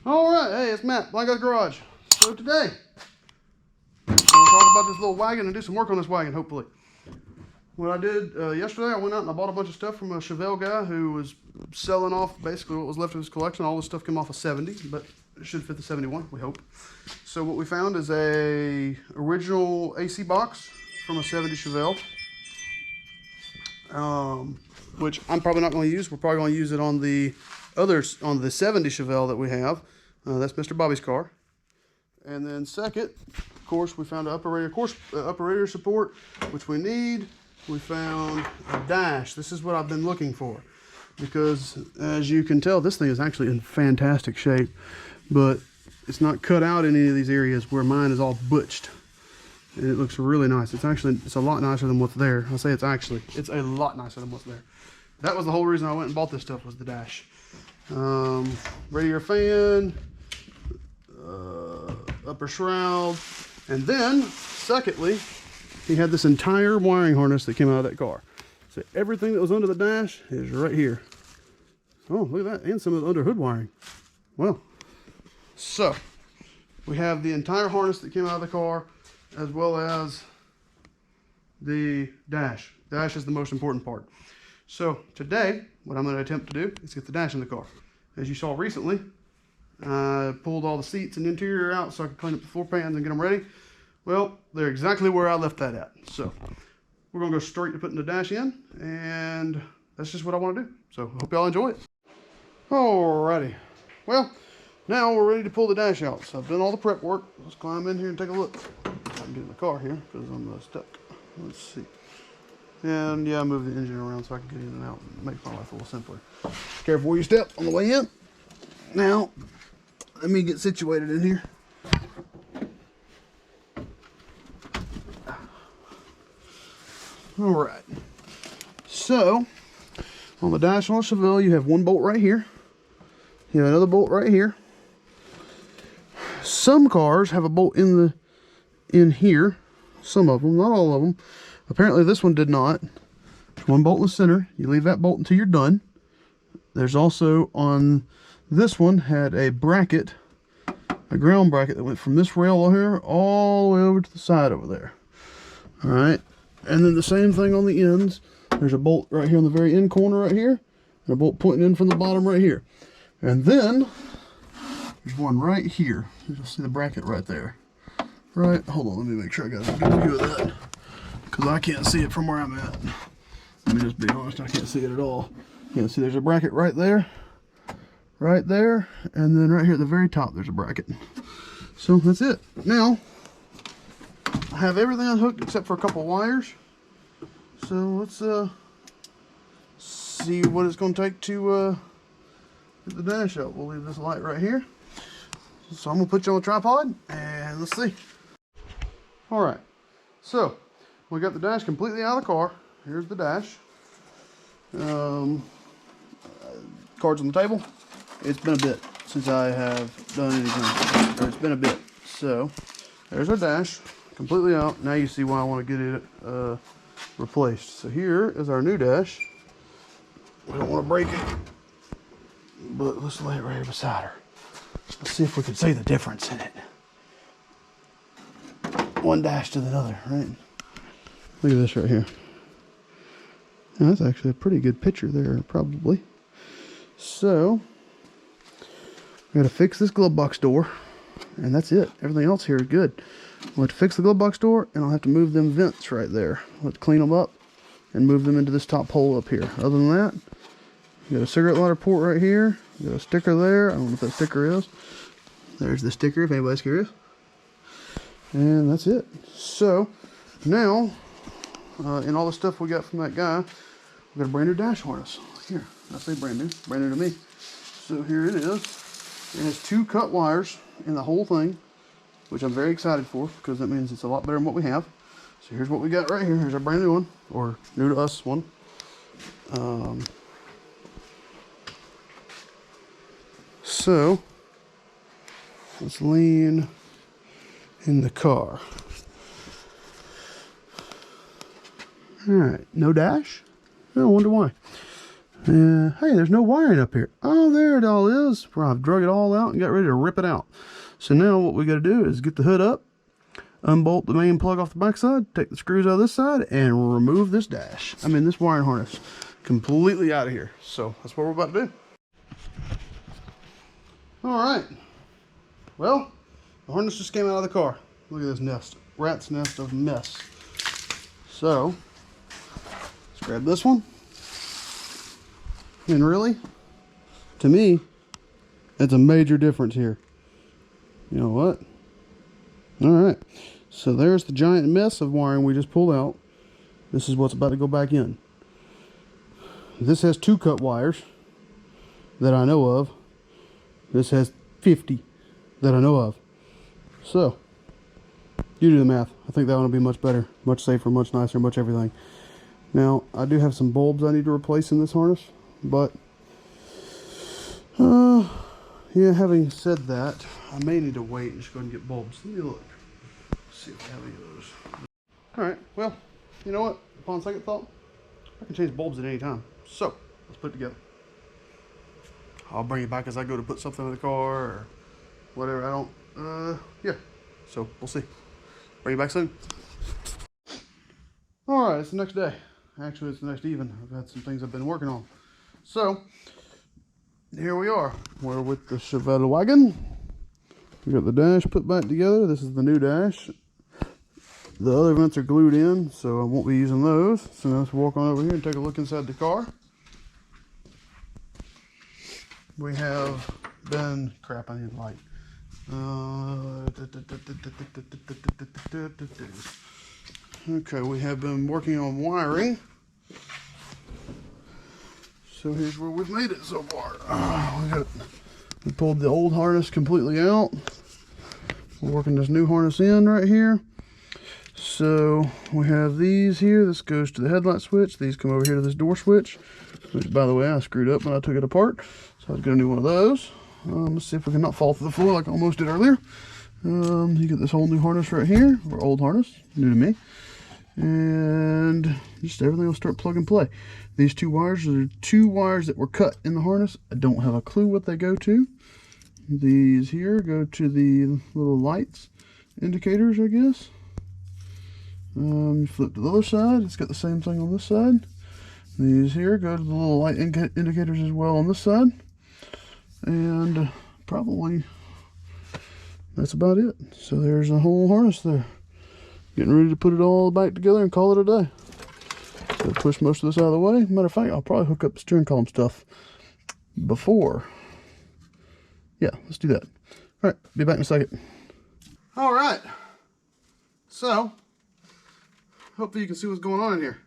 All right, hey, it's Matt, Black Guy's Garage. So today, we're going to talk about this little wagon and do some work on this wagon, hopefully. What I did yesterday, I went out and I bought a bunch of stuff from a Chevelle guy who was selling off basically what was left of his collection. All this stuff came off a 70, but it should fit the 71, we hope. So what we found is a original AC box from a 70 Chevelle, which I'm probably not going to use. We're probably going to use it on the 70 Chevelle that we have. That's Mr. Bobby's car. And then second, of course, we found an upper radiator support, which we need. We found a dash. This is what I've been looking for, because as you can tell, this thing is actually in fantastic shape, but it's not cut out in any of these areas where mine is all butched. And it looks really nice. It's a lot nicer than what's there. I say it's a lot nicer than what's there. That was the whole reason I went and bought this stuff, was the dash. Radiator fan, upper shroud, and then secondly, he had this entire wiring harness that came out of that car. So everything that was under the dash is right here. Oh, look at that, and some of the under hood wiring. Well, so we have the entire harness that came out of the car, as well as the dash. Dash is the most important part. So today, what I'm going to attempt to do is get the dash in the car. As you saw recently, I pulled all the seats and interior out so I could clean up the floor pans and get them ready. Well, they're exactly where I left that at. So we're going to go straight to putting the dash in, and that's just what I want to do. So hope y'all enjoy it. Alrighty. Well, now we're ready to pull the dash out. So I've done all the prep work. Let's climb in here and take a look. I can get in the car here because I'm stuck. Let's see. And yeah, I moved the engine around so I can get in and out and make my life a little simpler. Careful where you step on the way in. Now, let me get situated in here. All right. So, on the dash on the Chevelle, you have one bolt right here. You have another bolt right here. Some cars have a bolt in here. Some of them, not all of them. Apparently this one did not. There's one bolt in the center. You leave that bolt until you're done. There's also on this one had a bracket, a ground bracket that went from this rail over here all the way over to the side over there. All right. And then the same thing on the ends. There's a bolt right here on the very end corner right here, and a bolt pointing in from the bottom right here. And then there's one right here. You'll see the bracket right there. Right, hold on, let me make sure I got a good view of that, because I can't see it from where I'm at. Let me just be honest, I can't see it at all. You can see there's a bracket right there, and then right here at the very top there's a bracket. So that's it. Now, I have everything unhooked except for a couple of wires. So let's see what it's going to take to get the dash out. We'll leave this light right here. So I'm going to put you on the tripod, and let's see. Alright, so we got the dash completely out of the car. Here's the dash. Cards on the table. It's been a bit since I have done anything. It's been a bit. So there's our dash completely out. Now you see why I want to get it replaced. So here is our new dash. We don't want to break it, but let's lay it right here beside her. Let's see if we can see the difference in it. One dash to the other, right? Look at this right here. Now, that's actually a pretty good picture there, probably. So, we got to fix this glove box door, and that's it. Everything else here is good. We'll have to fix the glove box door, and I'll have to move them vents right there. Let's clean them up and move them into this top hole up here. Other than that, you got a cigarette lighter port right here. You got a sticker there. I don't know what that sticker is. There's the sticker if anybody's curious. And that's it. So now, in all the stuff we got from that guy, we got a brand new dash harness. Here, I say brand new to me. So here it is. It has 2 cut wires in the whole thing, which I'm very excited for, because that means it's a lot better than what we have. So here's what we got right here. Here's our brand new one, or new to us one. So let's lean in the car. All right, no dash? I wonder why. Hey, there's no wiring up here. Oh, there it all is, where I've drug it all out and got ready to rip it out. So now what we got to do is get the hood up, unbolt the main plug off the back side, take the screws out of this side, and remove this this wiring harness completely out of here. So that's what we're about to do. All right. Well, the harness just came out of the car. Look at this nest, rat's nest of mess. So let's grab this one. And really, to me, that's a major difference here. You know what? All right. So there's the giant mess of wiring we just pulled out. This is what's about to go back in. This has 2 cut wires that I know of. This has 50 that I know of. So, you do the math. I think that one will be much better, much safer, much nicer, much everything. Now, I do have some bulbs I need to replace in this harness, but yeah, having said that, I may need to wait and just go ahead and get bulbs. Let me look. See if I have any of those. Alright, well, you know what? Upon second thought, I can change bulbs at any time. So, let's put it together. I'll bring it back as I go to put something in the car or whatever. Yeah. So, we'll see. Bring it back soon. Alright, it's the next day. Actually, it's the next evening. I've had some things I've been working on. So, here we are. We're with the Chevelle wagon. We got the dash put back together. This is the new dash. The other vents are glued in, so I won't be using those. So now let's walk on over here and take a look inside the car. We have been... Crap, I need light. Okay, we have been working on wiring. So here's where we've made it so far. We pulled the old harness completely out. We're working this new harness in right here. So we have these here. This goes to the headlight switch. These come over here to this door switch, which, by the way, I screwed up when I took it apart. So I was going to do one of those. Let's see if we can not fall to the floor like I almost did earlier. You get this whole new harness right here, or old harness, new to me. And just everything will start plug and play. These 2 wires are 2 wires that were cut in the harness. I don't have a clue what they go to. These here go to the little lights indicators, I guess. You flip to the other side, it's got the same thing on this side. These here go to the little light indicators as well on this side. And probably that's about it. So there's a whole harness there. Getting ready to put it all back together and call it a day. So push most of this out of the way. Matter of fact, I'll probably hook up the steering column stuff before. Yeah, let's do that. All right, be back in a second. All right. So, hopefully you can see what's going on in here.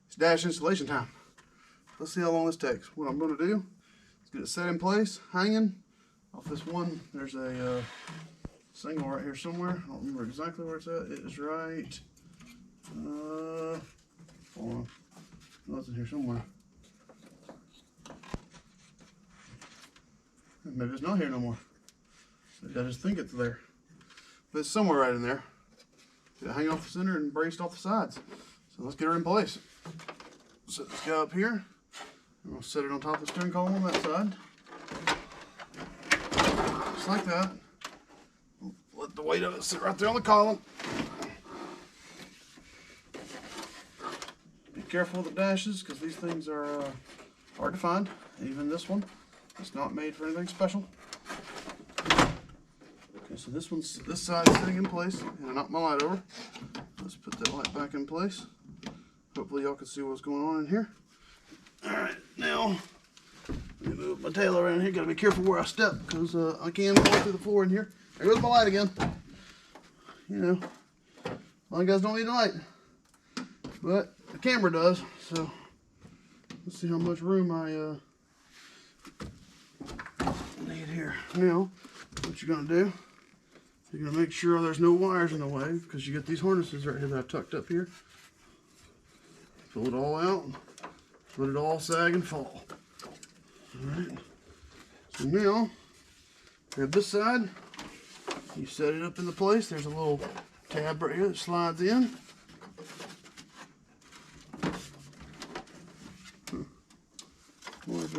It's dash installation time. Let's see how long this takes. What I'm going to do is get it set in place, hanging off this one. There's a single right here somewhere. I don't remember exactly where it's at. It is right. Hold on. Oh, it's in here somewhere. Maybe it's not here no more. I just think it's there. But it's somewhere right in there. It'll hang off the center and braced off the sides. So let's get her in place. Set this guy up here. I'm going to set it on top of the steering column on that side. Just like that. Let the weight of it sit right there on the column. Be careful with the dashes because these things are hard to find. Even this one. It's not made for anything special. Okay, so this side is sitting in place, and I knocked my light over. Let's put that light back in place. Hopefully y'all can see what's going on in here. Alright, now, let me move my tail around here. Gotta be careful where I step, because I can fall through the floor in here. There goes my light again. You know, a lot of guys don't need a light. But the camera does, so let's see how much room I need here. Now, what you're gonna do, you're gonna make sure there's no wires in the way, because you get these harnesses right here that I've tucked up here. Pull it all out, let it all sag and fall. Alright, so now, grab this side, you set it up in the place. There's a little tab right here that slides in.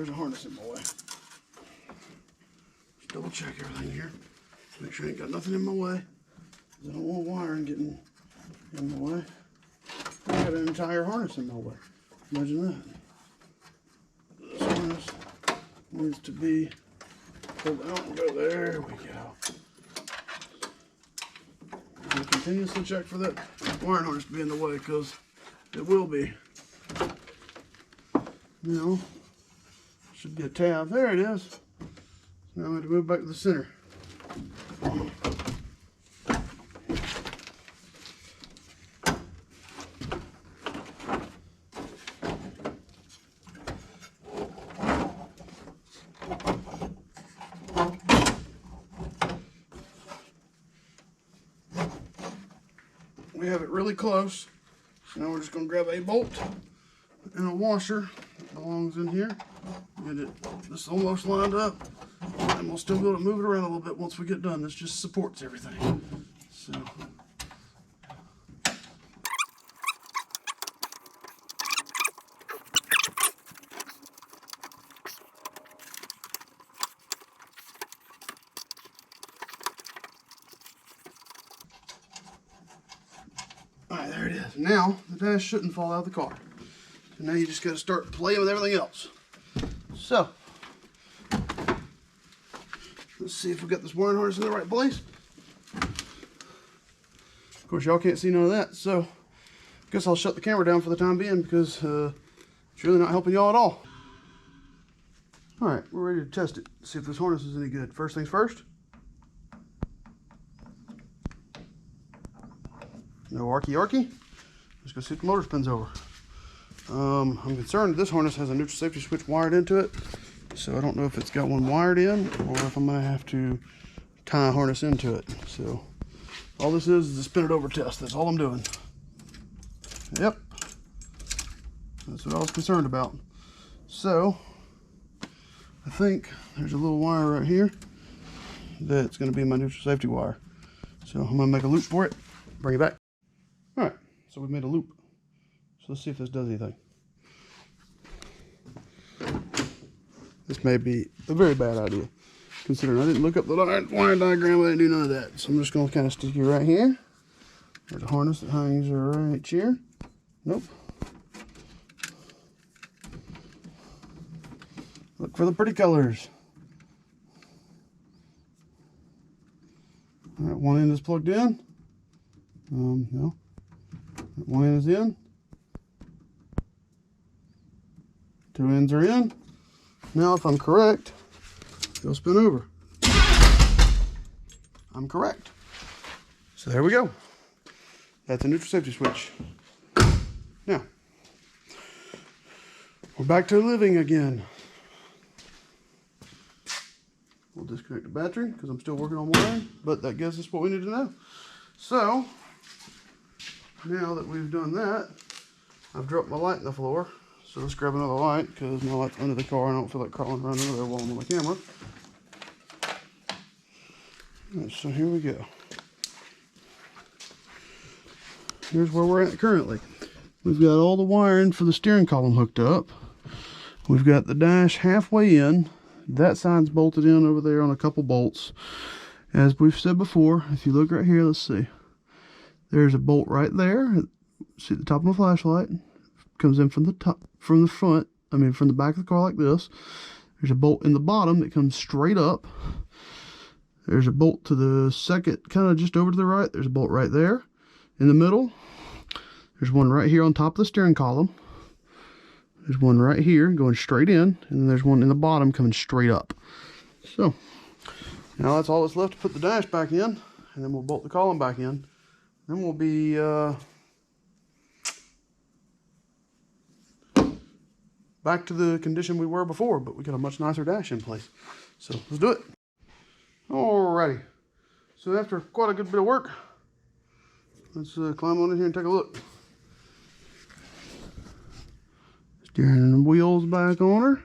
there's a harness in my way. Just double check everything here. Make sure I ain't got nothing in my way. I don't want wiring getting in the way. I got an entire harness in my way. Imagine that. This harness needs to be pulled out and go. There we go. And continuously check for that wiring harness to be in the way, because it will be. Now, should be a tab. There it is. Now I'm going to move back to the center. We have it really close. So now we're just going to grab a bolt and a washer that belongs in here. Get it this almost lined up. And we'll still be able to move it around a little bit once we get done. This just supports everything. So. Alright, there it is. Now, the dash shouldn't fall out of the car. So now you just got to start playing with everything else. So, let's see if we got this wiring harness in the right place. Of course, y'all can't see none of that, so I guess I'll shut the camera down for the time being, because it's really not helping y'all at all. Alright, we're ready to test it. See if this harness is any good. First things first. No arky. Let's go see if the motor spins over. I'm concerned this harness has a neutral safety switch wired into it, so I don't know if it's got one wired in or if I'm going to have to tie a harness into it. So all this is a spin it over test. That's all I'm doing. Yep, that's what I was concerned about. So I think there's a little wire right here that's going to be my neutral safety wire. So I'm going to make a loop for it, bring it back. Alright, so we've made a loop. So let's see if this does anything. This may be a very bad idea, considering I didn't look up the wire diagram. I didn't do none of that. So I'm just going to kind of stick you right here. There's a harness that hangs right here. Nope. Look for the pretty colors. Alright, one end is plugged in. No. One end is in. Two ends are in. Now, if I'm correct, it'll spin over. I'm correct. So there we go. That's a neutral safety switch. Now, we're back to living again. We'll disconnect the battery because I'm still working on wiring, but that gives us what we need to know. So, now that we've done that, I've dropped my light on the floor. So let's grab another light, because my light's under the car. I don't feel like crawling around under there while I'm on the camera. Right, so here we go. Here's where we're at currently. We've got all the wiring for the steering column hooked up. We've got the dash halfway in. That side's bolted in over there on a couple bolts. As we've said before, if you look right here, let's see. There's a bolt right there. See the top of my flashlight? Comes in from the top, from the front, from the back of the car like this. There's a bolt in the bottom that comes straight up. There's a bolt to the second, kind of just over to the right. There's a bolt right there. In the middle, there's one right here on top of the steering column. There's one right here going straight in, and then there's one in the bottom coming straight up. So, now that's all that's left to put the dash back in, and then we'll bolt the column back in. Then we'll be back to the condition we were before, but we got a much nicer dash in place. So let's do it. Alrighty. So after quite a good bit of work, let's climb on in here and take a look. Steering wheel's back on her.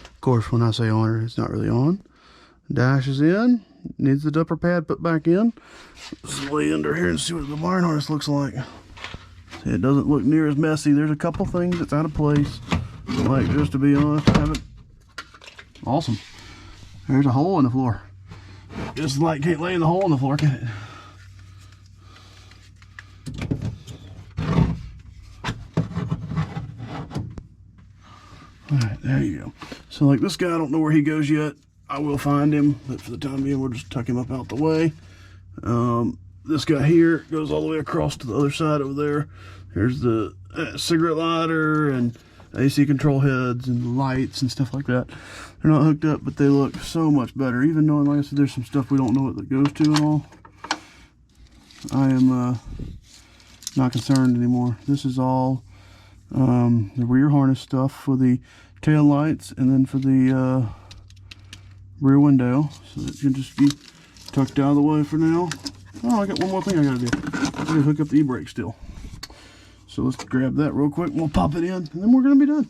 Of course, when I say on her, it's not really on. Dash is in. Needs the upper pad put back in. Let's lay under here and see what the wiring harness looks like. See, it doesn't look near as messy. There's a couple things that's out of place. Like, just to be honest, I haven't Awesome. There's a hole in the floor. Just like can't lay in the hole in the floor, can it? Alright, there you go. So like this guy, I don't know where he goes yet. I will find him, but for the time being, we'll just tuck him up out the way. This guy here goes all the way across to the other side over there. Here's the cigarette lighter and AC control heads and lights and stuff like that. They're not hooked up, but they look so much better. Even knowing, like I said, there's some stuff we don't know what that goes to and all. I am not concerned anymore. This is all the rear harness stuff for the tail lights and then for the rear window. So that can just be tucked out of the way for now. Oh, I got one more thing I gotta do. I gotta hook up the e-brake still. So let's grab that real quick and we'll pop it in and then we're gonna be done.